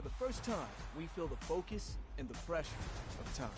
For the first time, we feel the focus and the pressure of time.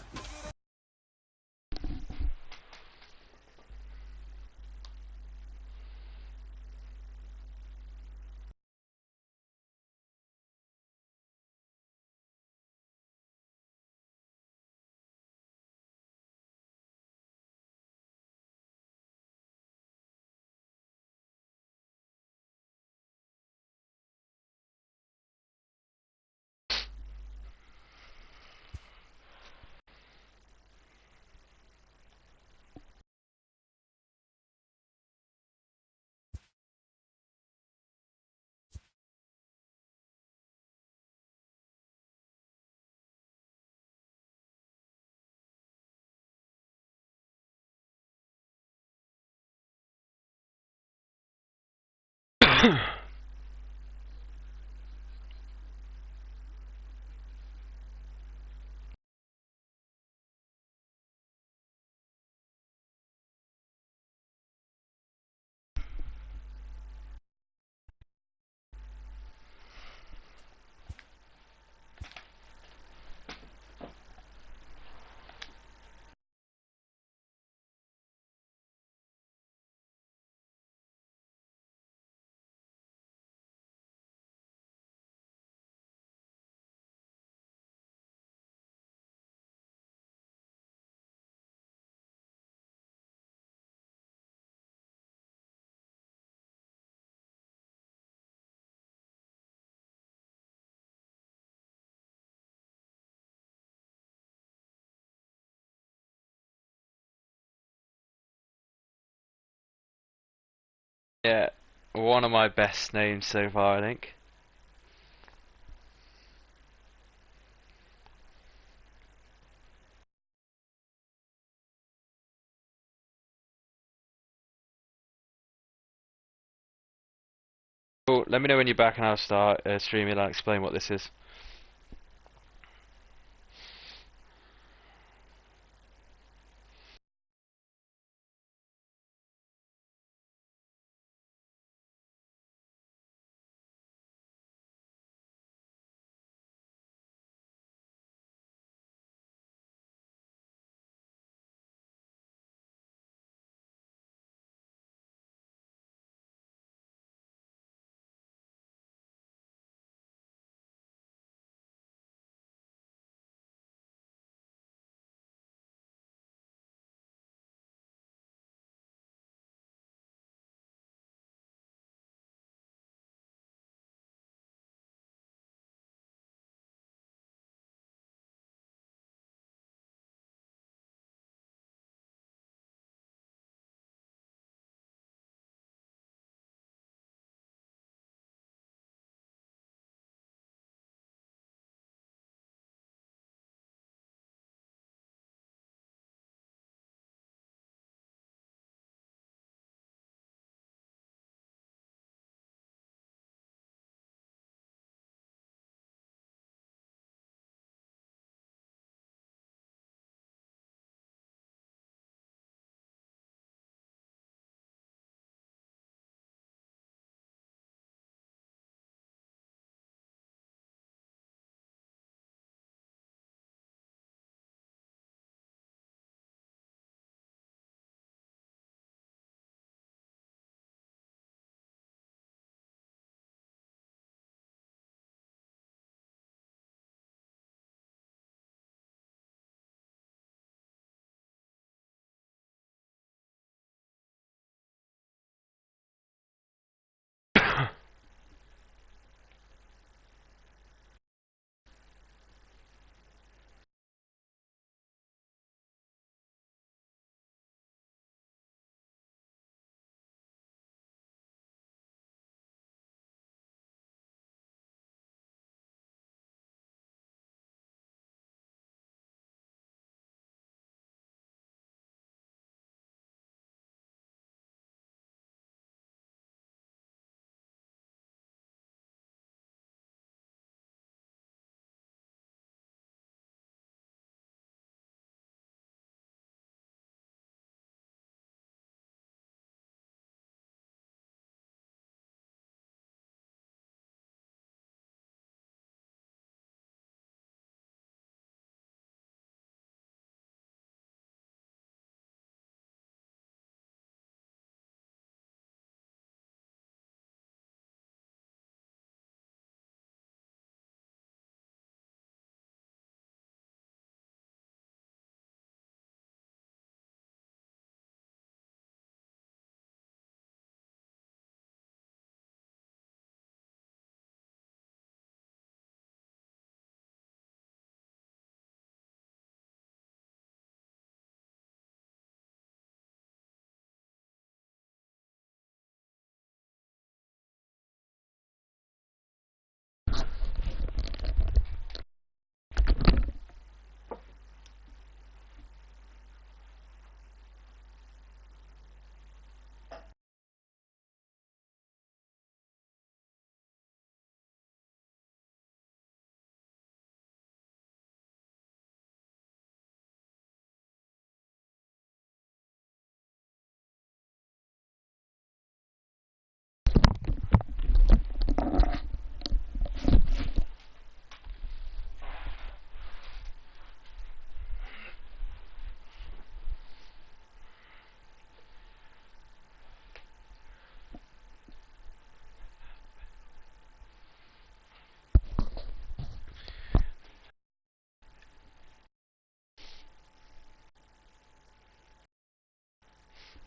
Yeah, one of my best names so far, I think. Cool, let me know when you're back and I'll start streaming and I'll explain what this is.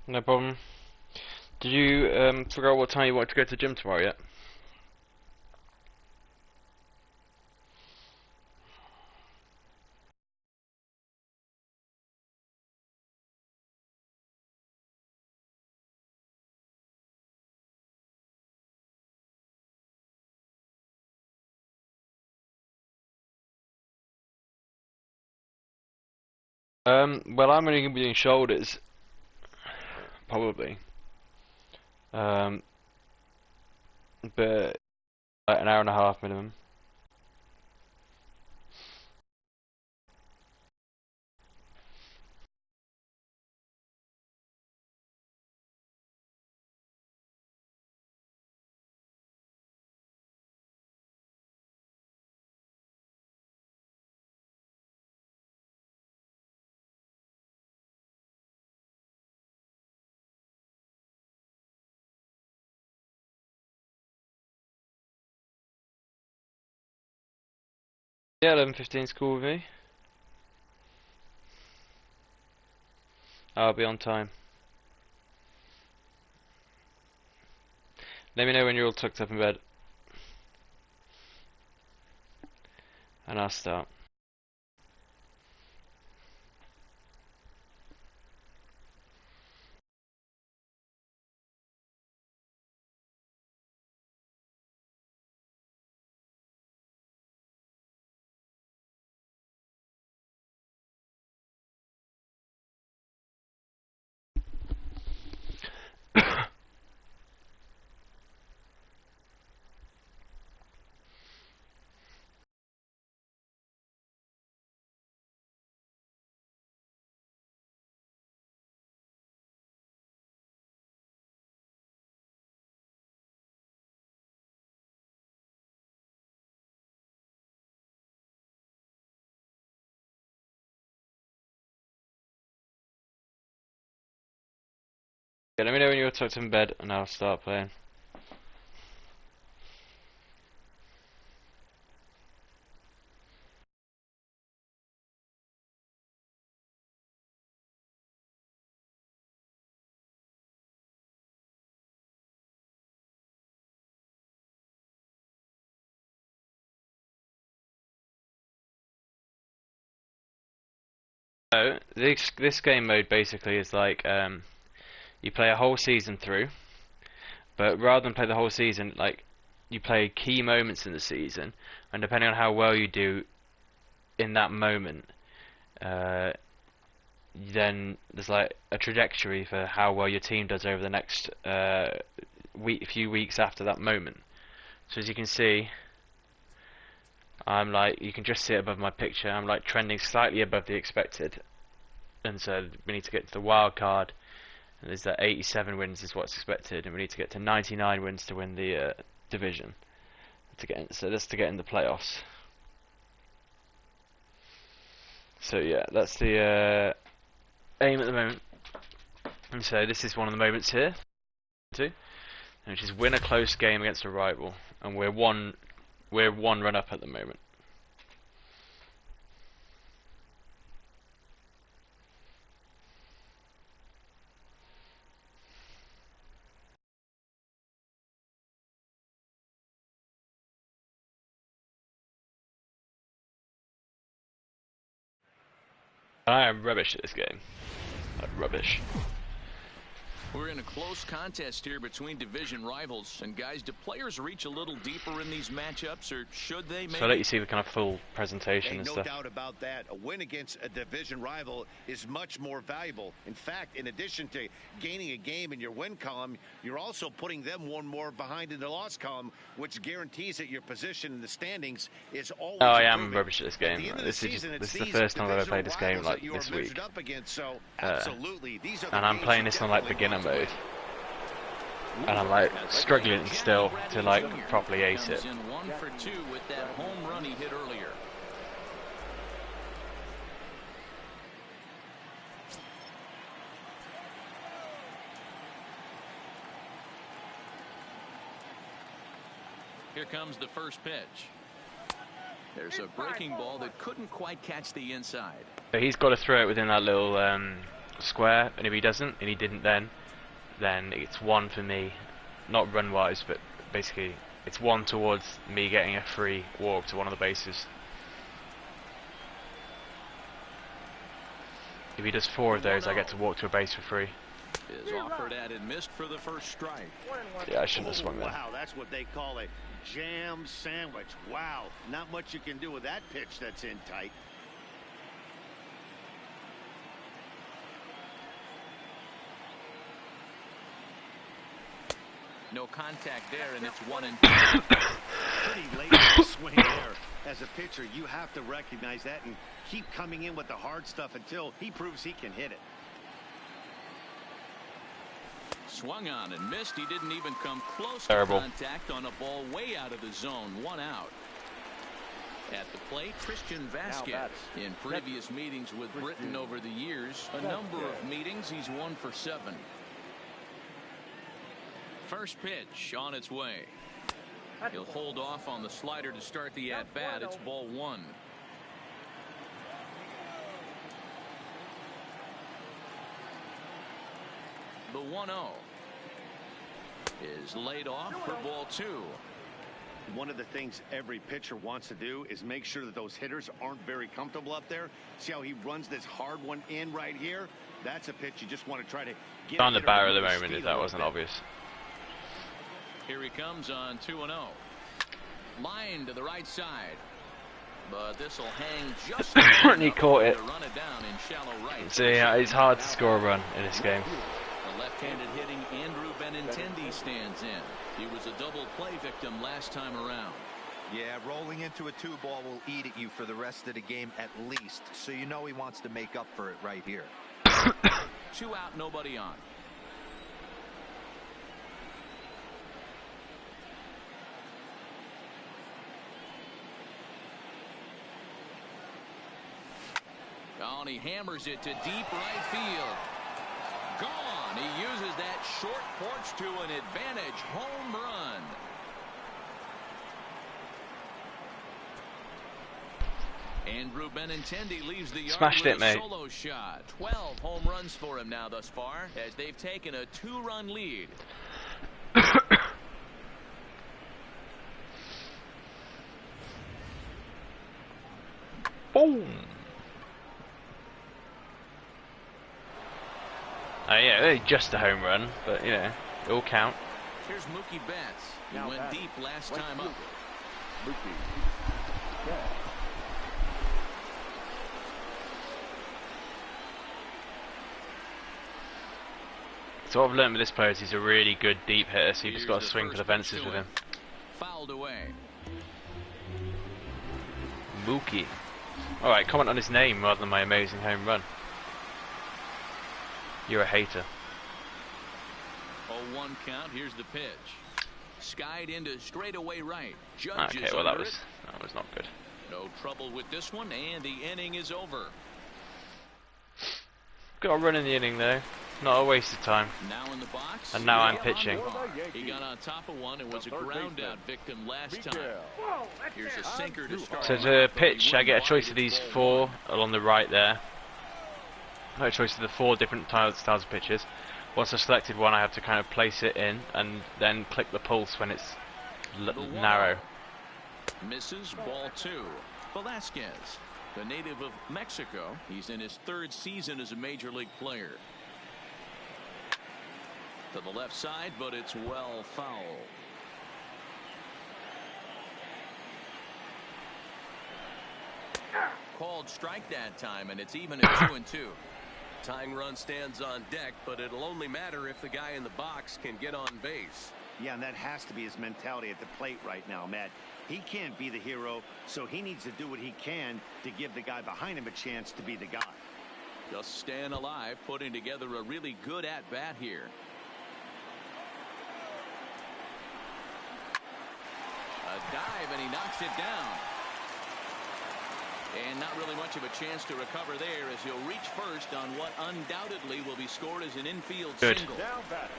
No problem. Did you figure out what time you want to go to the gym tomorrow yet? Well, I'm only going to be doing shoulders, probably. Um, but like an hour and a half minimum. Yeah, 11:15 is cool with me. I'll be on time. Let me know when you're all tucked up in bed, and I'll start. Yeah, let me know when you're tucked in bed, and I'll start playing. So this game mode basically is like you play a whole season through, but rather than play the whole season, like you play key moments in the season, and depending on how well you do in that moment, then there's like a trajectory for how well your team does over the next few weeks after that moment. So as you can see, I'm like, you can just see it above my picture, I'm like trending slightly above the expected, and so we need to get to the wild card, and there's that 87 wins is what's expected, and we need to get to 99 wins to win the division to get in, so that's to get in the playoffs. So yeah, that's the aim at the moment. And so this is one of the moments here, too, which is win a close game against a rival, and we're one run up at the moment. I am rubbish at this game. Like, rubbish. We're in a close contest here between division rivals. And guys, do players reach a little deeper in these matchups, or should they? So I'll let you see the kind of full presentation and no stuff. No doubt about that. A win against a division rival is much more valuable. In fact, in addition to gaining a game in your win column, you're also putting them one more behind in the loss column, which guarantees that your position in the standings is always I improving. am rubbish at this game. This is the first time I've ever played this game like this week. And I'm playing this on like beginner mode, and I'm like struggling still to like properly ace it. 1 for 2 with that home run he hit earlier. Here comes the first pitch. There's a breaking ball that couldn't quite catch the inside. So he's got to throw it within that little square, and if he doesn't, and he didn't then, then it's 1 for me, not run-wise, but basically it's 1 towards me getting a free walk to one of the bases. If he does 4 of those, I get to walk to a base for free. Is offered at and missed for the first strike. Yeah, I shouldn't have swung there. Wow, that's what they call a jam sandwich. Wow, not much you can do with that pitch that's in tight. No contact there, and it's 1-2. Pretty late swing there. As a pitcher, you have to recognize that and keep coming in with the hard stuff until he proves he can hit it. Swung on and missed. He didn't even come close Terrible. to contact on a ball way out of the zone. 1 out. At the plate, Christian Vasquez. In previous meetings with Britain over the years, a number of meetings, he's 1 for 7. First pitch on its way. He'll hold off on the slider to start the at-bat. It's ball 1. The 1-0 is laid off for ball 2. One of the things every pitcher wants to do is make sure that those hitters aren't very comfortable up there. See how he runs this hard one in right here? That's a pitch you just want to try to get On the barrel at the moment, if that wasn't obvious. Here he comes on 2-0. Line to the right side. But this will hang just And he caught it. to run it down in shallow right. So yeah, it's hard to score a run in this game. The left-handed hitting Andrew Benintendi stands in. He was a double play victim last time around. Yeah, rolling into a 2-ball will eat at you for the rest of the game at least. So you know he wants to make up for it right here. 2 out, nobody on. Oh, and he hammers it to deep right field. Gone. He uses that short porch to an advantage home run. Andrew Benintendi leaves the yard Smashed with it, a mate. solo shot. 12 home runs for him now thus far, as they've taken a 2-run lead. Boom. Yeah, just a home run, but you know, it will count. Here's Mookie Betts. He went deep last time up. So what I've learned with this player is he's a really good deep hitter, so you just got to Here's swing for the first pitch fences to with him. Fouled away. Mookie. Alright, comment on his name rather than my amazing home run. You're a hater. 0-1 count. Here's the pitch. Skied into straightaway right. Judge Okay, is well that under was it. not good. No trouble with this one, and the inning is over. Got a run in the inning though. Not a waste of time. Now in the box. And now I'm Miguel pitching. Andujar. He got on top of one and was a ground out victim last time. Here's a sinker to start. So to pitch, I get a choice of these 4 along the right there. No choice of the 4 different styles of pitches. Once I've selected one, I have to kind of place it in and then click the pulse when it's narrow. Misses ball 2. Velasquez, the native of Mexico. He's in his 3rd season as a major league player. To the left side, but it's well foul. Called strike that time, and it's even at 2-2. Tying run stands on deck, but it'll only matter if the guy in the box can get on base. Yeah, and that has to be his mentality at the plate right now, Matt. He can't be the hero, so he needs to do what he can to give the guy behind him a chance to be the guy. Just staying alive, putting together a really good at-bat here. A dive, and he knocks it down. And not really much of a chance to recover there, as he'll reach first on what undoubtedly will be scored as an infield Good. single.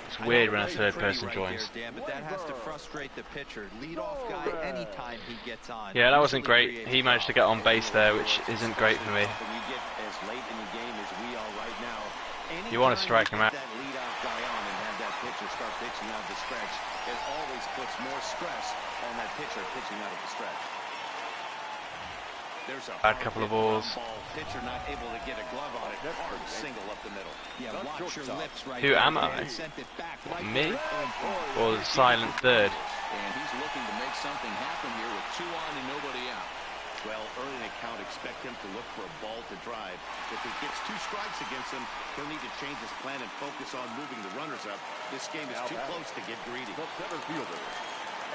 It's weird when a third Pretty person right joins. There, Dan, but that has to frustrate the pitcher. Lead-off guy anytime he gets on. Yeah, that wasn't great. He managed to get on base there, which isn't great for me. When you get as late in the game as we are right now, You want to strike him out. that leadoff guy on and have that out of the stretch, it always puts more stress on that pitcher pitching out of the stretch. There's a Bad couple of balls. Pitcher not able to get a glove on it. Hard single up the middle. Yeah, watch your lips right Who there. am I? Sent it back right Me? there. Or the silent third? And he's looking to make something happen here with 2 on and nobody out. Well, early in the count, expect him to look for a ball to drive. If he gets 2 strikes against him, he'll need to change his plan and focus on moving the runners up. This game is too close to get greedy. The center fielder,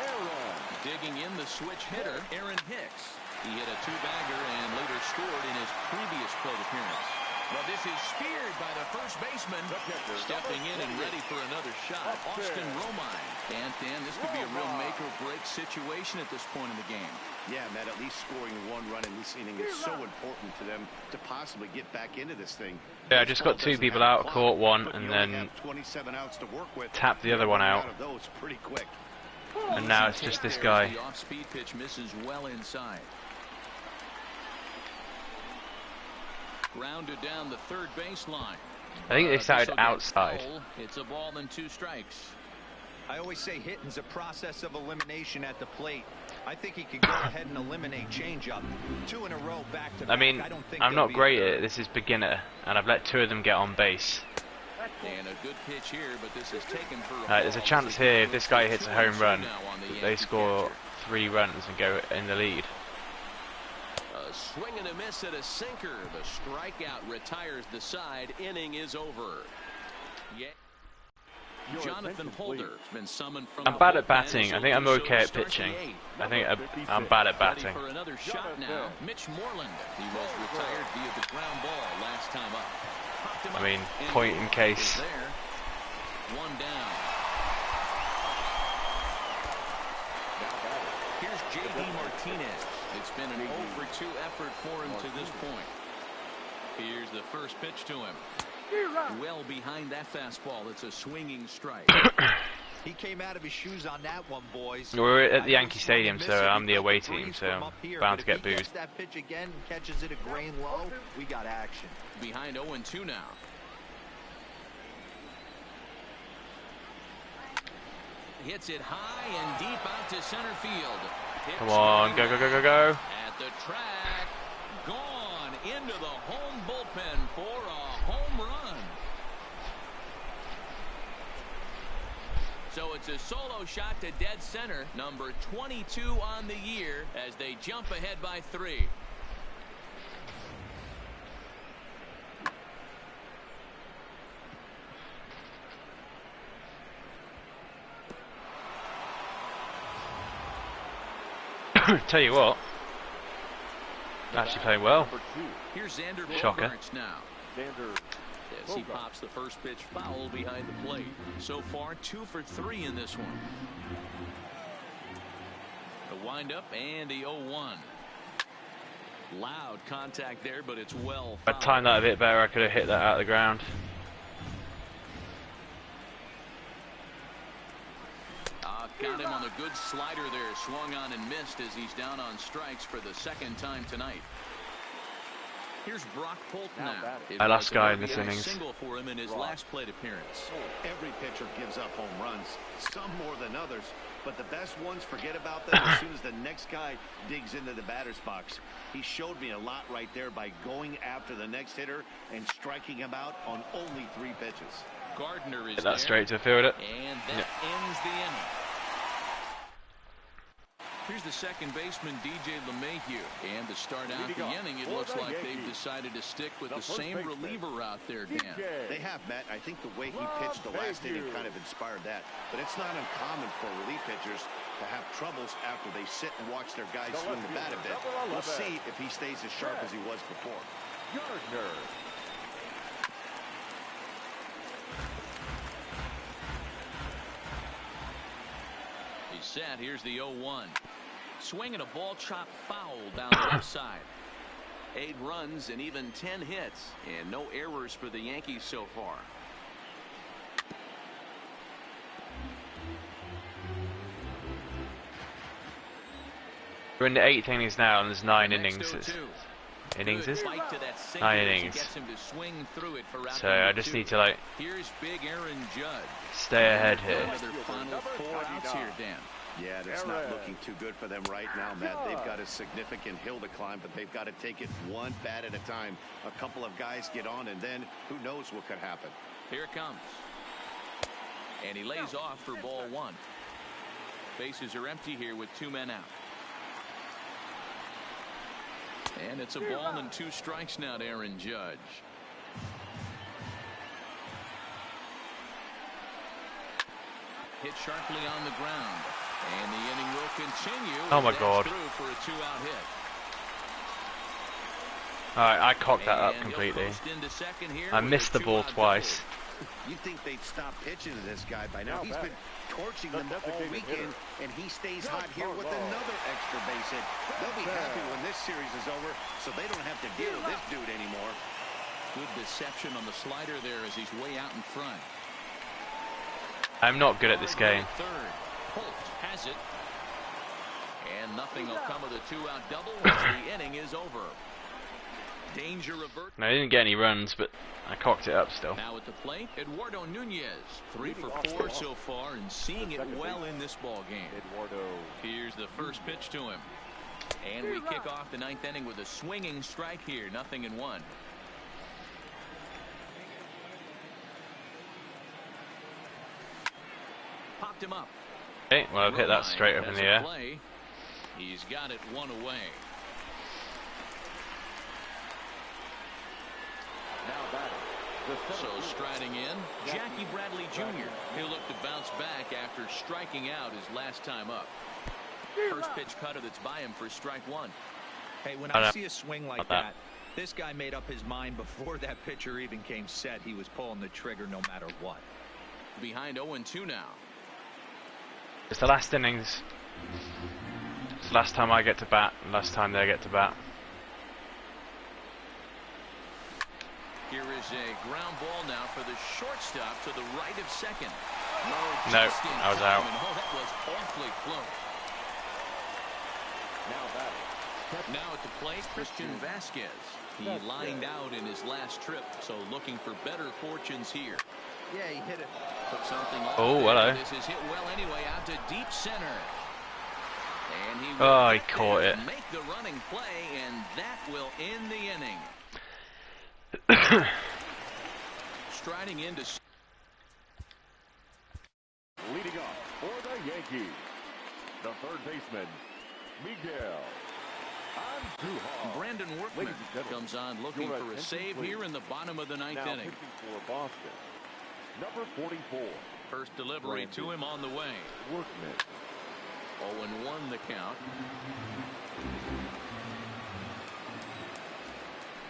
Aaron. Digging in the switch hitter, Aaron Hicks. He hit a 2-bagger and later scored in his previous plate appearance. Well, this is speared by the first baseman. Stepping in and ready for another shot, Austin Romine. And Dan, this could be a real make-or-break situation at this point in the game. Yeah, Matt, at least scoring 1 run in this inning is so important to them to possibly get back into this thing. Yeah, I just got 2 people out, caught 1, and then 27 outs to work with. tapped the other one out. Of those pretty quick. And now it's just this guy. The off-speed pitch misses well inside. Grounded down the third baseline. I think they started outside. It's a ball and 2 strikes. I always say hitting's a process of elimination at the plate. I think he could go ahead and eliminate changeup. 2 in a row back to back. I mean, I'm not great at it. This is beginner, and I've let 2 of them get on base. And a good pitch here, but this is taken for a There's a chance here if this guy hits a home run, they score 3 runs and go in the lead. A swing and a miss at a sinker. The strikeout retires the side. Inning is over. Yeah. Jonathan Holder has been summoned from I'm bad at batting. I think I'm okay at pitching. I think I'm bad at batting. For another shot now, Mitch Moreland. He was retired via the ground ball last time up. I mean, point in case. There. 1 down. Here's J.D. Martinez. It's been an 0-for-2 effort for him to this point. Here's the first pitch to him. Well behind that fastball. It's a swinging strike. He came out of his shoes on that one, boys. We're at the Yankee Stadium, so I'm the away team, so I'm bound to get booed. If he gets that pitch again and catches it at grain low, we got action. Behind 0-2 now. Hits it high and deep out to center field. Come on, go, go, go, go, go. At the track, gone into the home bullpen for a home run. So it's a solo shot to dead center, number 22 on the year, as they jump ahead by 3. Tell you what, actually playing well. Here's Xander Shocker. Bogaerts now. As he pops the first pitch foul behind the plate. So far 2 for 3 in this one. The windup and the 0-1. Loud contact there, but it's well If I timed that a bit better, I could have hit that out of the ground. Got him on a good slider there, swung on and missed as he's down on strikes for the 2nd time tonight. Here's Brock Holt now. My last guy in this RBI innings. single for him in his last plate appearance. Every pitcher gives up home runs, some more than others, but the best ones forget about them as soon as the next guy digs into the batter's box. He showed me a lot right there by going after the next hitter and striking him out on only 3 pitches. Gardner is Hit that there, straight to field it. and that ends the inning. Here's the second baseman, DJ LeMahieu. And to start out the inning, it looks like they've decided to stick with the same reliever out there, Dan. They have, Matt. I think the way he pitched the last inning kind of inspired that. But it's not uncommon for relief pitchers to have troubles after they sit and watch their guys swing the bat a bit. We'll see if he stays as sharp as he was before. Gardner. He's set. Here's the 0-1. Swing and a ball chopped foul down the left side. 8 runs and even 10 hits, and no errors for the Yankees so far. We're in the 8th innings now, and there's 9 Next innings. 0-2. innings is? Spike to that sinker 9 as he innings. gets him to swing through it for out So number I just 2. need to like Here's big Aaron Judge. stay ahead here. Another final 4 outs here, Dan. Yeah, that's not looking too good for them right now, Matt. They've got a significant hill to climb, but they've got to take it one bat at a time. A couple of guys get on, and then who knows what could happen. Here it comes. And he lays off for ball 1. Bases are empty here with 2 men out. And it's a ball and 2 strikes now to Aaron Judge. Hit sharply on the ground. And the inning will continue. Oh my That's God. through for a 2-out hit. Alright, I cocked that up And he'll completely. post into second here I with a missed the ball 2-out twice. You'd think they'd stop pitching to this guy by now. He's been torching them all weekend, and he stays hot here with another extra base hit. They'll be happy when this series is over, so they don't have to deal with this dude anymore. Good deception on the slider there as he's way out in front. I'm not good at this game. Third. Holt has it. And nothing will come of the 2-out double once the inning is over. Danger revert. No, I didn't get any runs, but I cocked it up still. Now at the plate, Eduardo Nunez. 3 for 4 so far and seeing it well in this ball game. Here's the first pitch to him. And we kick off the 9th inning with a swinging strike here. 0-1. Popped him up. Okay, well I've hit that straight up in the air. Play. He's got it 1 away. So striding in, Jackie Bradley Jr. He'll look to bounce back after striking out his last time up. First pitch cutter that's by him for strike 1. Hey, when I see a swing like that, this guy made up his mind before that pitcher even came set. He was pulling the trigger no matter what. Behind 0-2 now. It's the last innings. It's the last time I get to bat, last time they get to bat. Here is a ground ball now for the shortstop to the right of second. No, I was out. Oh, that was awfully close. Now at the plate, Christian Vasquez. He lined out in his last trip, so looking for better fortunes here. Yeah, he hit it. Took something off Oh, there. hello. This is hit well anyway out to deep center. And he Oh, he will caught it. make the running play, and that will end the inning. Striding into Leading off for the Yankees, the third baseman, Miguel Andujar. Brandon Workman comes on looking your for a attention, save please. here in the bottom of the 9th Now inning. pitching for Boston, number 44, First delivery to him on the way. Workman. 0-1 the count.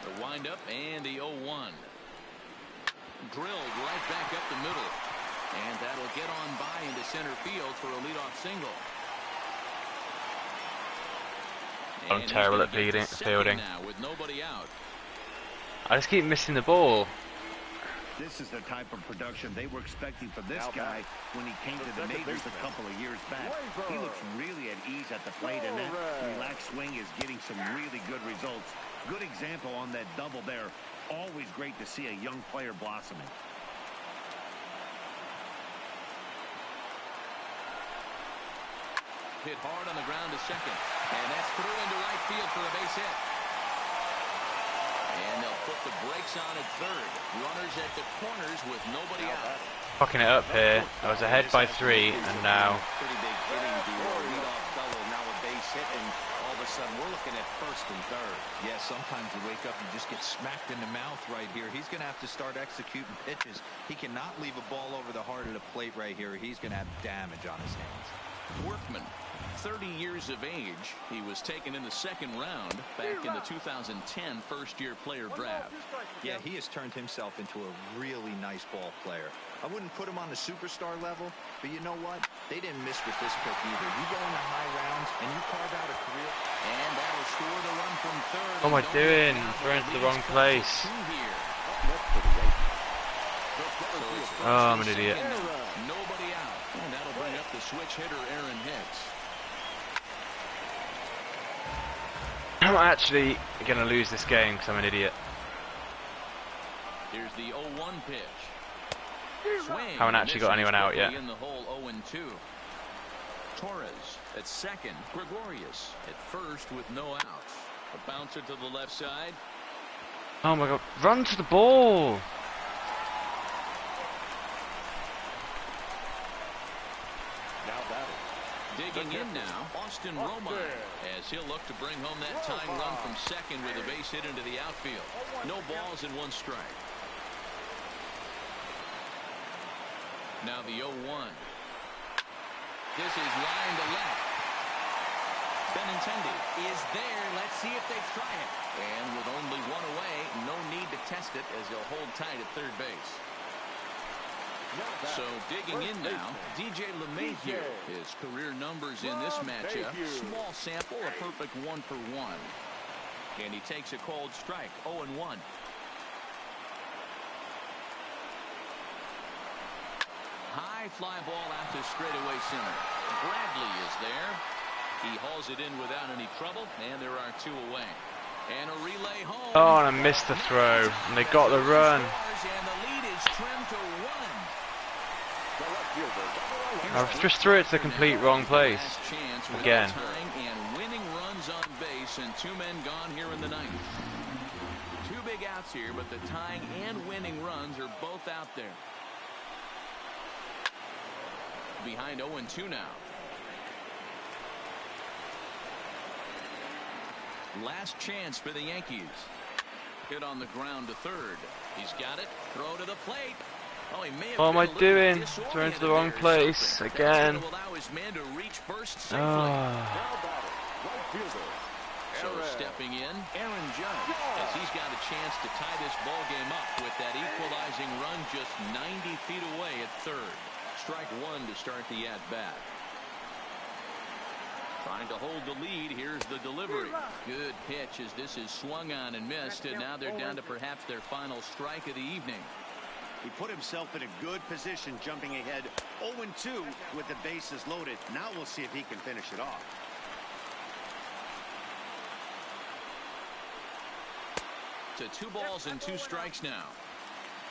The windup and the 0-1. Drilled right back up the middle. And that'll get on by into center field for a leadoff single. I'm And terrible he's at gonna get to fielding. second now with nobody out. I just keep missing the ball. This is the type of production they were expecting from this guy when he came to the majors a couple of years back. He looks really at ease at the plate, and that relaxed swing is getting some really good results. Good example on that double there. Always great to see a young player blossoming. Hit hard on the ground to second. And that's through into right field for a base hit. And they'll put the brakes on at third. Runners at the corners with nobody out. Fucking it up here. I was ahead by 3, and now Pretty big inning, the leadoff double, now a base hit, and all of a sudden we're looking at first and third. Yeah, sometimes you wake up and just get smacked in the mouth right here. He's going to have to start executing pitches. He cannot leave a ball over the heart of the plate right here. He's going to have damage on his hands. Workman, 30 years of age. He was taken in the second round back in the 2010 first-year player draft. Yeah, he has turned himself into a really nice ball player. I wouldn't put him on the superstar level, but you know what? They didn't miss with this pick either. You go into high rounds and you carve out a career. And that'll score the run from third. what am I doing? Throwing to the wrong place. Oh, I'm an idiot. Nobody out. And that'll bring up the switch hitter, Aaron Hicks. I'm actually going to lose this game because I'm an idiot. Here's the 0-1 pitch. Swing. Haven't actually got anyone out yet. In the hole, 0-2. Torres at second. Gregorius at first with no outs. A bouncer to the left side. Oh my god, run to the ball! Now batting. Digging in now, Austin Romine, as he'll look to bring home that tying run from second with a base hit into the outfield. No balls and 1 strike. Now the 0-1. This is line to left. Benintendi is there. Let's see if they try it. And with only 1 away, no need to test it as they'll hold tight at third base. So digging in now, DJ LeMahieu. His career numbers in this matchup. Small sample, a perfect 1-for-1. And he takes a cold strike, 0-1. High fly ball out to straightaway center. Bradley is there. He hauls it in without any trouble, and there are 2 away. And a relay home. Oh, and I missed the throw, and they got the run. And the lead is trimmed to 1. I just threw it to the complete wrong place. Again. Tying and winning runs on base, and 2 men gone here in the 9th. 2 big outs here, but the tying and winning runs are both out there. Behind 0-2 now. Last chance for the Yankees. Hit on the ground to third. He's got it. Throw to the plate. Oh, he may have what am I doing? disoriented Thrown to the wrong there or place something. again. That's gonna allow his man to reach first safely. Now batting. Right fielder. So stepping in, Aaron Judge, as he's got a chance to tie this ball game up with that equalizing run just 90 feet away at third. Strike 1 to start the at-bat. Trying to hold the lead. Here's the delivery. Good pitch as this is swung on and missed, and now they're down to perhaps their final strike of the evening. He put himself in a good position, jumping ahead 0-2 with the bases loaded. Now we'll see if he can finish it off. To 2 balls and 2 strikes now.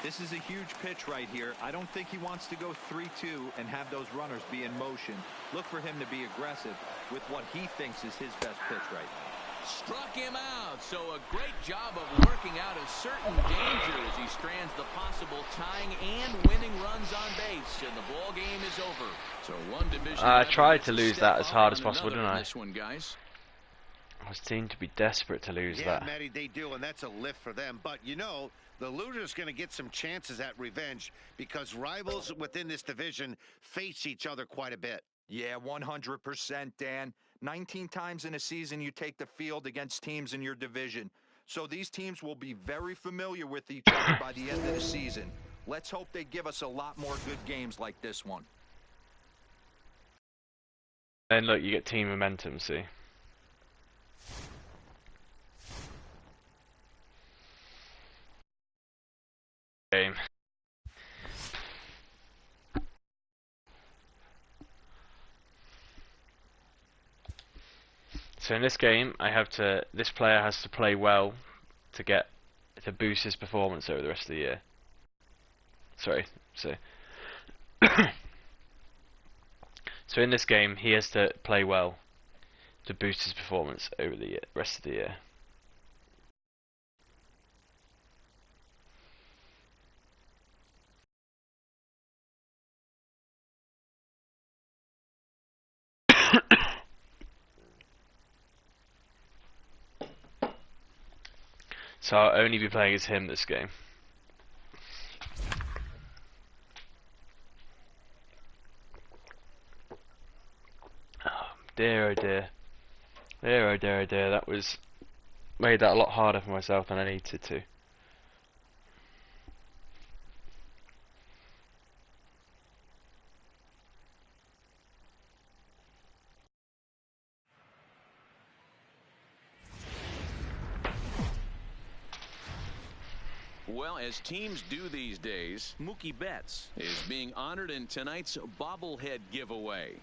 This is a huge pitch right here. I don't think he wants to go 3-2 and have those runners be in motion. Look for him to be aggressive with what he thinks is his best pitch right now. Struck him out. So a great job of working out a certain danger as he strands the possible tying and winning runs on base. And the ball game is over. So 1 division. I tried to lose that as hard as possible, didn't I? This one, guys. I seem to be desperate to lose that. Yeah, Matty, they do, and that's a lift for them. But, you know, the loser's going to get some chances at revenge because rivals within this division face each other quite a bit. Yeah, 100%, Dan. 19 times in a season you take the field against teams in your division. So these teams will be very familiar with each other by the end of the season. Let's hope they give us a lot more good games like this one. And look, you get team momentum, see? Game. So in this game, this player has to play well to boost his performance over the rest of the year. Sorry, so in this game, he has to play well to boost his performance over the rest of the year. So I'll only be playing as him this game. Oh, dear oh dear. Dear oh dear oh dear. That made that a lot harder for myself than I needed to. Well, as teams do these days, Mookie Betts is being honored in tonight's bobblehead giveaway.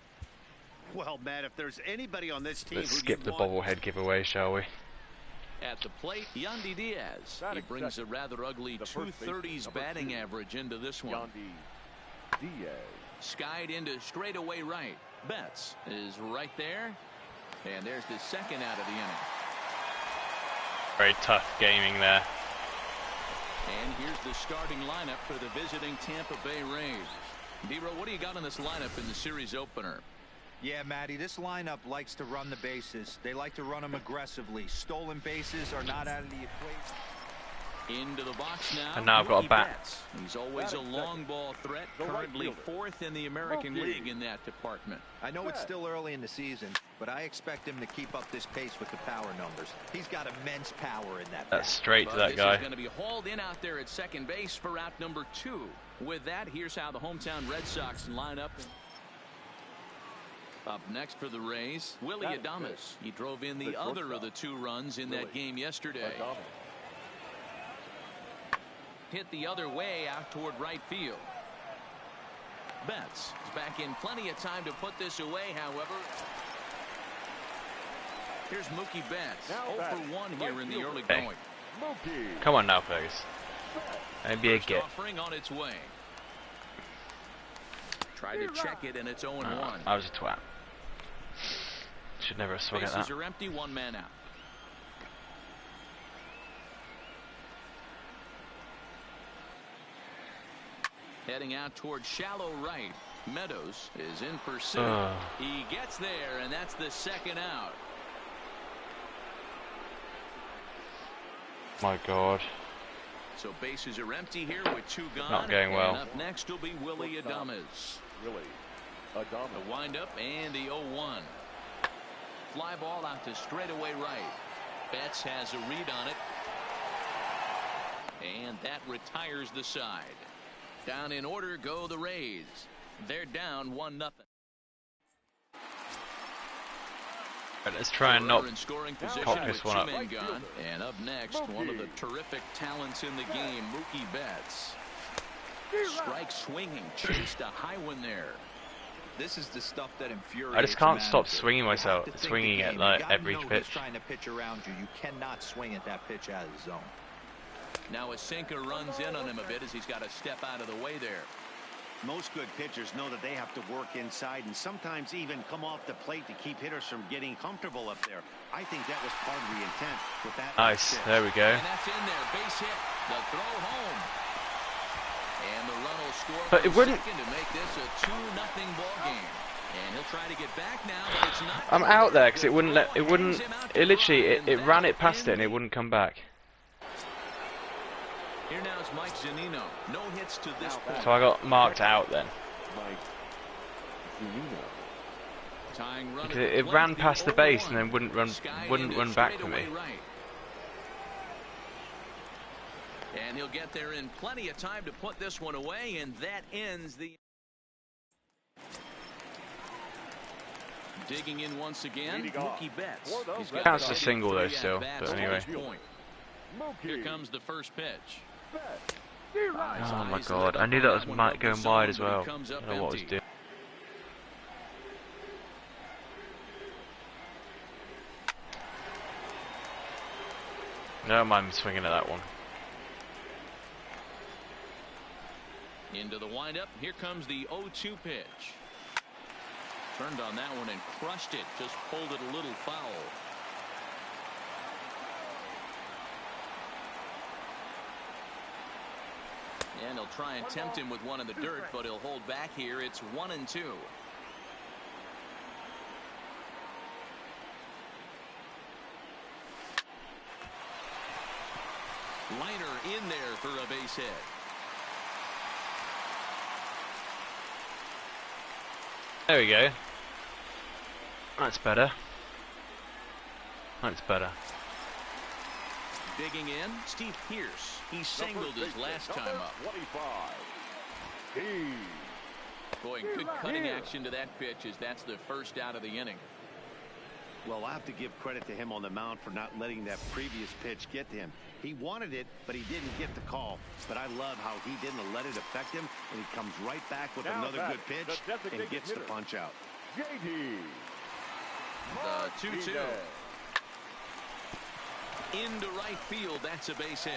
Well, Matt, if there's anybody on this team Let's skip the bobblehead giveaway, shall we? At the plate, Yandy Diaz. He brings a rather ugly 230s batting average into this one. Yandy Diaz. Skied into straightaway right. Betts is right there. And there's the second out of the inning. Very tough gaming there. And here's the starting lineup for the visiting Tampa Bay Rays. D-Row, what do you got in this lineup in the series opener? Yeah, Matty, this lineup likes to run the bases. They like to run them aggressively. Stolen bases are not out of the equation. Into the box now. And now I've got a bat. Betts. He's always a long ball threat. Currently fourth in the American League in that department. I know it's still early in the season, but I expect him to keep up this pace with the power numbers. He's got immense power in that bat. That's straight to that guy. This is going to be hauled in out there at second base for out number 2. With that, here's how the hometown Red Sox line up. Up next for the Rays, Willie Adames. He drove in the other of the 2 runs in that game yesterday. Hit the other way out toward right field. Betts is back in plenty of time to put this away, however. Here's Mookie Betts. 0 for 1 here in the early going. Come on now, Fergus. Maybe a get. Offering on its way. Tried to check it, and it's 0-1. I was a twat. Should never have swung at that. Bases are empty, 1 man out. Heading out toward shallow right. Meadows is in pursuit. He gets there, and that's the second out. My God. So bases are empty here with 2 gone. Not going well. And up next will be Willie Adames. The windup and the 0-1. Fly ball out to straightaway right. Betts has a read on it. And that retires the side. Down in order go the Rays. They're down 1-0. Let's try and not cock this one up. And up next, one of the terrific talents in the game, Mookie Betts. Strike swinging, chased a high one there. This is the stuff that infuriates. I just can't stop swinging myself, swinging at like every pitch. Trying to pitch around you. You cannot swing at that pitch out of the zone. Now a sinker runs in on him a bit as he's got to step out of the way there. Most good pitchers know that they have to work inside and sometimes even come off the plate to keep hitters from getting comfortable up there. I think that was part of the intent with that. Nice. There we go. And that's in there. Base hit. The throw home. And the run will score but it wouldn't to make this a 2-0 ball game. And he'll try to get back now, but it's not. I'm out there because it wouldn't let it literally it ran it past it and it wouldn't come back. Here now is Mike Zunino. No hits to this point. So I got marked out then. Because it ran past the base and then wouldn't run back for me. And he'll get there in plenty of time to put this one away, and that ends the. Digging in once again, Mookie Betts. Counts a single though still, but anyway. Here comes the first pitch. Oh my God! I knew that was going wide as well. I don't know what I was doing. No, I'm swinging at that one. Into the windup. Here comes the 0-2 pitch. Turned on that one and crushed it. Just pulled it a little foul. And he'll try and tempt him with one in the dirt, but he'll hold back here. It's 1-2. Liner in there for a base hit. There we go. That's better. That's better. Digging in, Steve Pearce. He singled his last time up. 25. Boy, good cutting action to that pitch as that's the first out of the inning. Well, I have to give credit to him on the mound for not letting that previous pitch get to him. He wanted it, but he didn't get the call. But I love how he didn't let it affect him, and he comes right back with another good pitch and gets the punch out. The 2-2. Into right field, that's a base hit.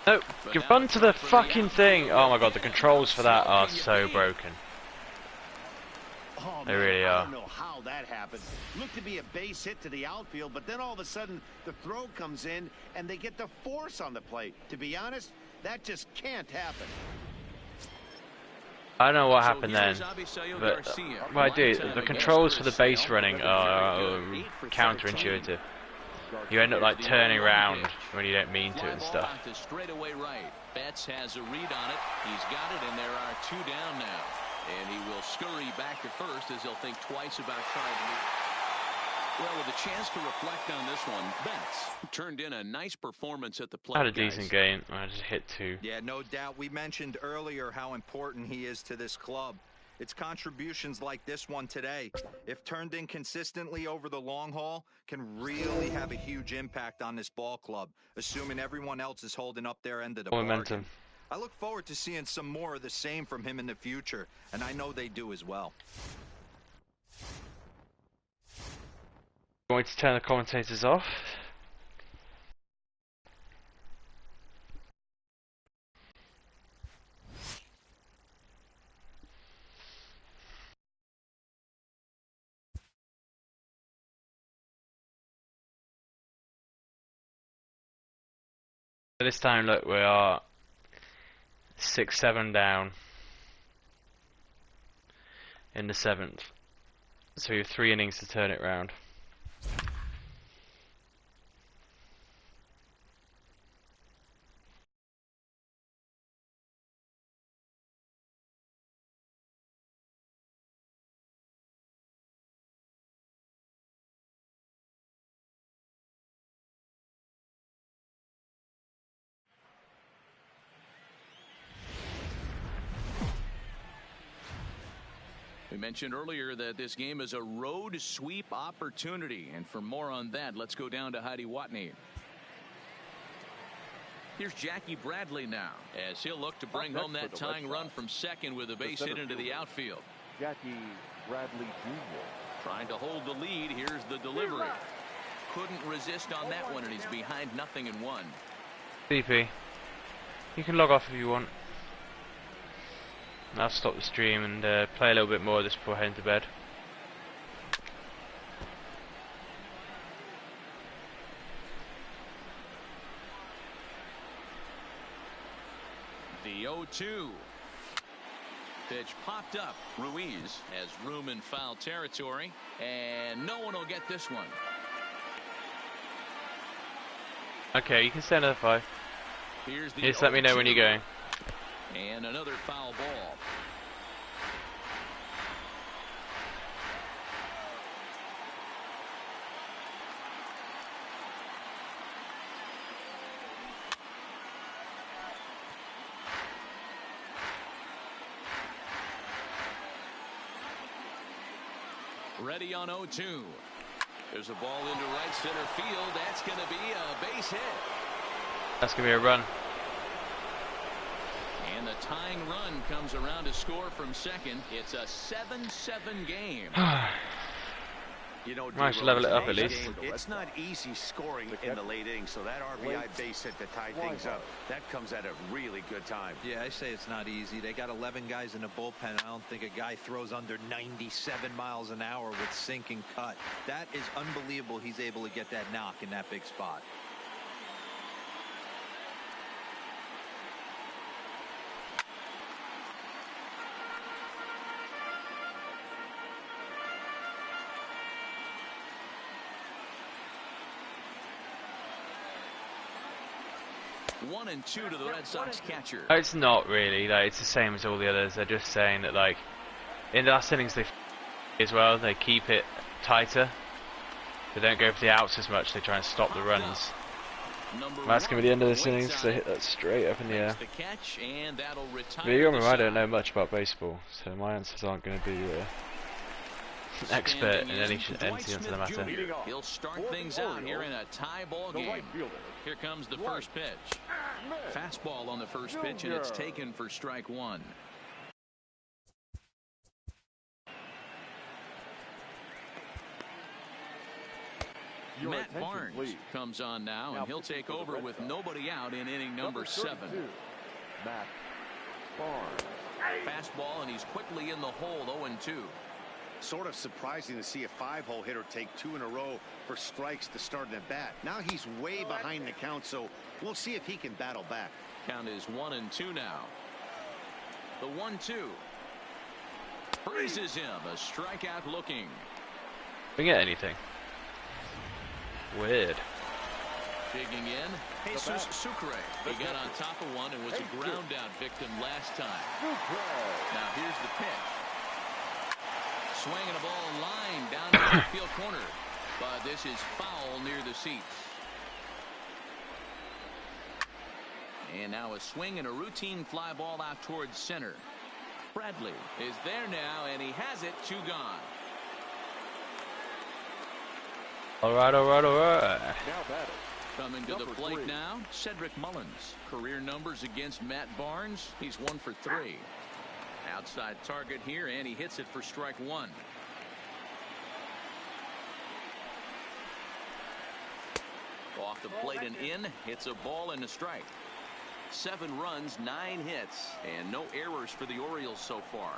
No, you run to the fucking thing. Oh my god, the controls for that are so broken. Oh, They man, really I are. don't know how that happened. Looked to be a base hit to the outfield, but then all of a sudden the throw comes in and they get the force on the plate. To be honest, that just can't happen. I don't know what happened then, but what I do, the controls for the base running are counterintuitive. You end up like turning around when you don't mean to and stuff. Straightaway right. Betts has a read on it. He's got it, and there are 2 down now. And he will scurry back to first as he'll think twice about trying to move. Well, with a chance to reflect on this one, Betts turned in a nice performance at the plate. Had a decent game. I just hit 2. Yeah, no doubt. We mentioned earlier how important he is to this club. It's contributions like this one today, if turned in consistently over the long haul, can really have a huge impact on this ball club, assuming everyone else is holding up their end of the Momentum. bargain. I look forward to seeing some more of the same from him in the future, and I know they do as well. Want me to turn the commentators off? This time, look, we are 6-7 down in the 7th, so we have 3 innings to turn it round. We mentioned earlier that this game is a road sweep opportunity, and for more on that, let's go down to Heidi Watney. Here's Jackie Bradley now, as he'll look to bring home that tying run from second with a base hit into the outfield. Jackie Bradley Jr. Trying to hold the lead. Here's the delivery. Couldn't resist on that one, and he's behind 0-1. DP, you can log off if you want. I'll stop the stream and play a little bit more of this before heading to bed. The 0-2. Pitch popped up. Ruiz has room in foul territory, and no one will get this one. Okay, you can send another 5. Here's the Just let me know when you're going. And another foul ball. Ready on 0-2. There's a ball into right center field. That's going to be a base hit. That's going to be a run. And the tying run comes around to score from second. It's a 7-7 game. You know, Nice to level it up at least. It's not easy scoring in the late innings, so that RBI base hit to tie things up, that comes at a really good time. Yeah, I say it's not easy. They got 11 guys in the bullpen. I don't think a guy throws under 97 miles an hour with sink and cut. That is unbelievable. He's able to get that knock in that big spot. One and two to the Red Sox catcher. It's not really. Like, it's the same as all the others. They're just saying that, like, in the last innings they as well. They keep it tighter. They don't go for the outs as much. They try and stop the runs. That's going to be the end of this innings. They hit that straight up in the air. But you remember, I don't know much about baseball, so my answers aren't going to be expert in anything to the matter. He'll start things out here in a tie ball game. Here comes the first pitch. Fastball on the first pitch, and it's taken for strike one. Your Matt attention, Barnes please. comes on now, and he'll take over with nobody out in inning number 7. Matt Barnes. Fastball, and he's quickly in the hole, 0-2. Sort of surprising to see a 5-hole hitter take 2 in a row for strikes to start an at bat. Now he's way behind the count, so we'll see if he can battle back. Count is 1-2 now. The 1-2. Freezes him. A strikeout looking. We get anything? Weird. Digging in, Jesus Sucre. He got on top of one and was a ground out victim last time. Now here's the pitch. Swinging a ball line down to the field corner. But this is foul near the seats. And now a swing and a routine fly ball out towards center. Bradley is there now, and he has it. 2 gone. All right. Now batting. Coming to the Number plate 3. now, Cedric Mullins. Career numbers against Matt Barnes. He's 1 for 3. Outside target here, and he hits it for strike 1. Off the plate and in. Hits a ball and a strike. 7 runs, 9 hits, and no errors for the Orioles so far.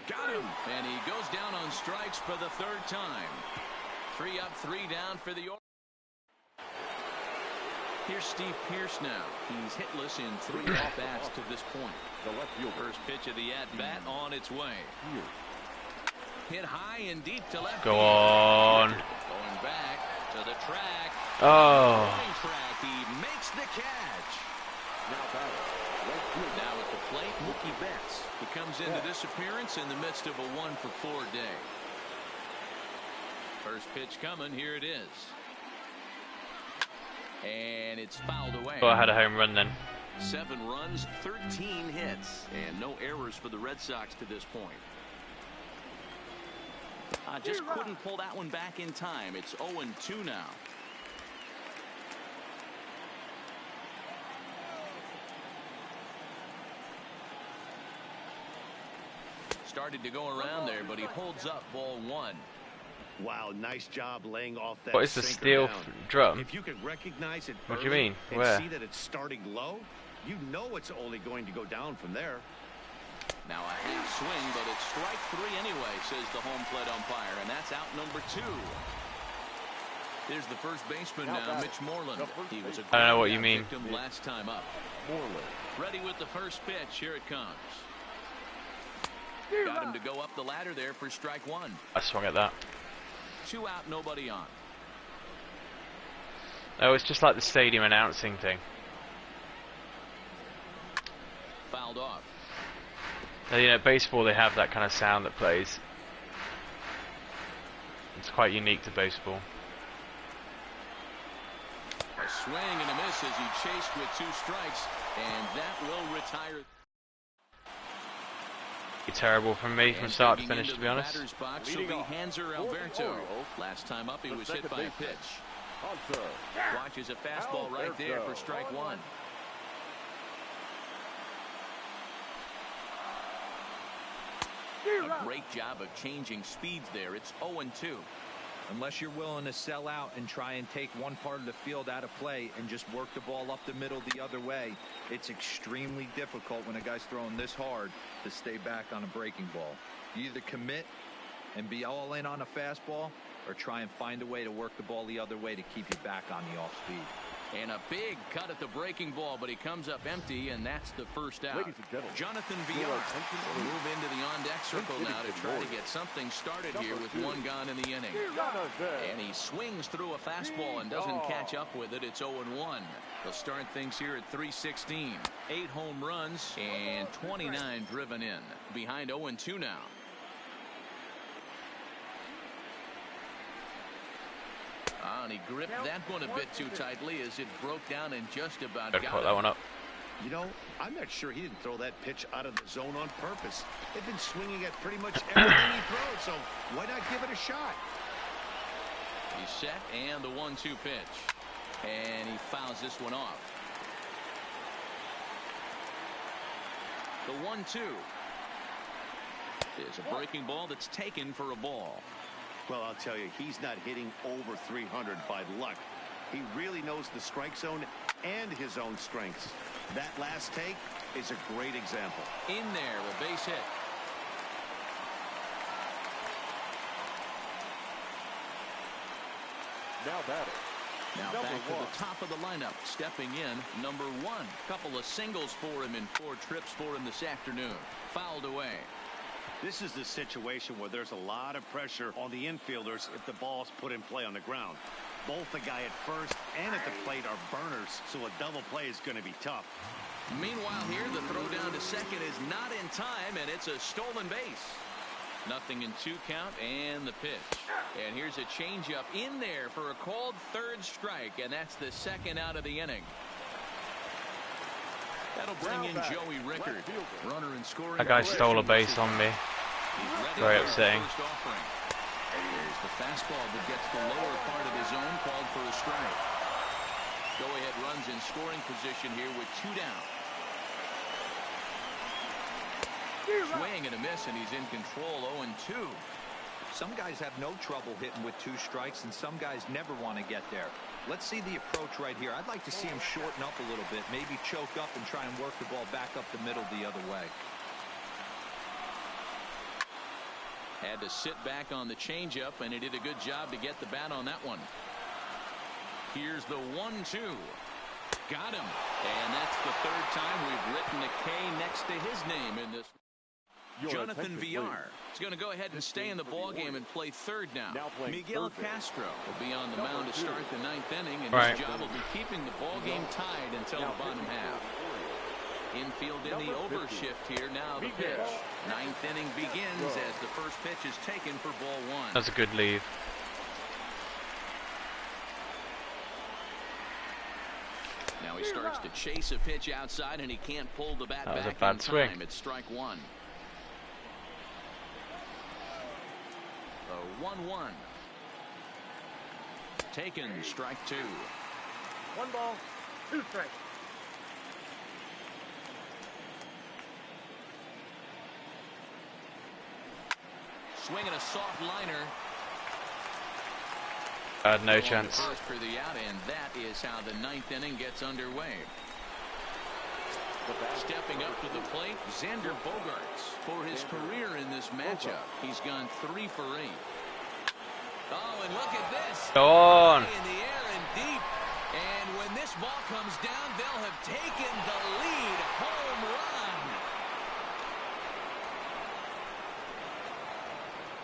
Got him, and he goes down on strikes for the 3rd time. 3 up, 3 down for the Orioles. Here's Steve Pearce now. He's hitless in 3 at-bats to this point. The left fielder. First pitch of the at-bat on its way. Hit high and deep to left. Go on. Going back to the track. Oh. Running track. He makes the catch. Now batting. Right fielder. Now at the plate, Mookie Betts. He comes into this appearance in the midst of a 1 for 4 day. First pitch coming. Here it is. And it's fouled away. Thought I had a home run then. 7 runs, 13 hits, and no errors for the Red Sox to this point. Just couldn't pull that one back in time. It's 0-2 now. Started to go around there, but he holds up ball 1. Wow, nice job laying off that. What is the sinker steel down. drum? If you can recognize it What do you early mean? and Where? see that it's starting low, you know it's only going to go down from there. Now a half swing, but it's strike 3 anyway, says the home plate umpire, and that's out number 2. Here's the first baseman now, Mitch Moreland. He was a I don't know what you mean. victim last time up. Moreland. Ready with the first pitch. Here it comes. Got him to go up the ladder there for strike 1. I swung at that. 2 out, nobody on. Oh, it's just like the stadium announcing thing. Fouled off. Now, you know, baseball, they have that kind of sound that plays. It's quite unique to baseball. A swing and a miss as he chased with 2 strikes, and that will retire. Terrible from me from start to finish, to be honest. Batter's box will be Hanser Alberto. Last time up, he was hit by a pitch. Watches a fastball right there for strike 1. A great job of changing speeds there. It's 0-2. Unless you're willing to sell out and try and take one part of the field out of play and just work the ball up the middle the other way, it's extremely difficult when a guy's throwing this hard to stay back on a breaking ball. You either commit and be all in on a fastball or try and find a way to work the ball the other way to keep you back on the off speed. And a big cut at the breaking ball, but he comes up empty, and that's the first out. Ladies and gentlemen, Jonathan your Villar attention, will please. move into the on-deck circle now to try to get something started here with 1 gone in the inning. And he swings through a fastball and doesn't catch up with it. It's 0-1. They'll start things here at 316. 8 home runs and 29 driven in. Behind 0-2 now. And he gripped that one a bit too tightly as it broke down and just about Gotta got put him. that one up. You know, I'm not sure he didn't throw that pitch out of the zone on purpose. They've been swinging at pretty much everything he throws, so why not give it a shot? He's set, and the 1-2 pitch. And he fouls this one off. The 1-2 is a breaking ball that's taken for a ball. Well, I'll tell you, he's not hitting over 300 by luck. He really knows the strike zone and his own strengths. That last take is a great example. In there, a base hit. Now batting. Now Number back to one. the top of the lineup, stepping in, number 1. Couple of singles for him in 4 trips for him this afternoon. Fouled away. This is the situation where there's a lot of pressure on the infielders if the ball's put in play on the ground. Both the guy at first and at the plate are burners, so a double play is going to be tough. Meanwhile here, the throw down to second is not in time, and it's a stolen base. Nothing in 2 count, and the pitch. And here's a changeup in there for a called 3rd strike, and that's the 2nd out of the inning. That'll bring in Joey Rickard. Runner in scoring. That guy stole a base on me. Very upsetting. There's the fastball that gets the lower part of the zone, called for a strike. Go ahead runs in scoring position here with 2 down. Swing and a miss, and he's in control. 0-2. Some guys have no trouble hitting with 2 strikes, and some guys never want to get there. Let's see the approach right here. I'd like to see him shorten up a little bit, maybe choke up and try and work the ball back up the middle the other way. Had to sit back on the changeup, and he did a good job to get the bat on that one. Here's the 1-2. Got him. And that's the 3rd time we've written a K next to his name in this. Jonathan Villar is going to go ahead and stay in the ballgame and play 3rd now. Miguel Castro will be on the mound to start the 9th inning, and his job will be keeping the ballgame tied until the bottom half. Infield in the over shift here. Now the pitch. 9th inning begins as the first pitch is taken for ball 1. That's a good leave. Now he starts to chase a pitch outside, and he can't pull the bat That was back a bad in swing. time. It's strike 1. The 1-1. Taken, strike 2. 1 ball, 2 strikes. Swinging a soft liner. Had no Going to chance. first for the out, and that is how the 9th inning gets underway. Stepping up to the plate, Xander Bogaerts. For his career in this matchup, he's gone 3 for 8. Oh, and look at this. Go on. High in the air and deep. And when this ball comes down, they'll have taken the lead. Home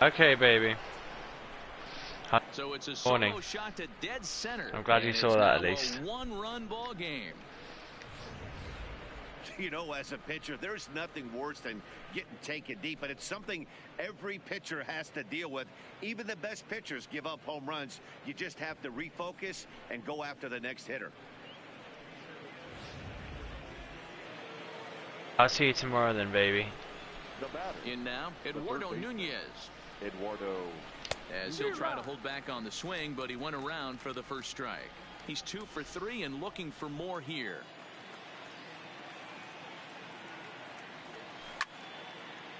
run. Okay, baby. So it's a solo shot to dead center. I'm glad you saw that at least. A 1-run ball game. You know, as a pitcher, there's nothing worse than getting taken deep, but it's something every pitcher has to deal with. Even the best pitchers give up home runs. You just have to refocus and go after the next hitter. I'll see you tomorrow then, baby. The batter. In now, Eduardo Nunez. Eduardo. As he'll try to hold back on the swing, but he went around for the first strike. He's 2 for 3 and looking for more here.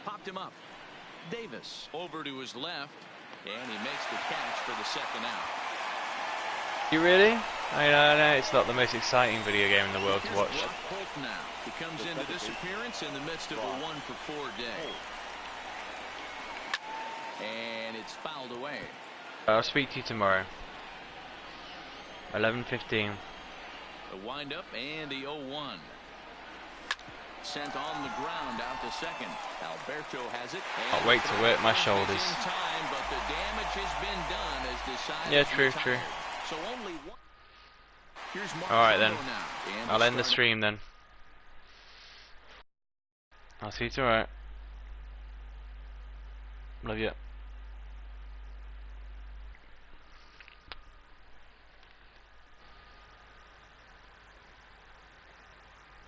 Popped him up. Davis over to his left, and he makes the catch for the 2nd out. You really? I know it's not the most exciting video game in the world to Here's watch. Brock Holt now. He comes into this appearance in the midst of a 1 for 4 day. And it's fouled away. I'll speak to you tomorrow. 11:15. The windup and the 0-1. Sent on the ground out to second. Alberto has it. I'll wait to work my shoulders. In time, but the damage has been done as the side Yeah, is true. retired. So only 1. Here's Mark Alright then. now. And I'll end the starter. stream then. I'll see you tomorrow. Love you.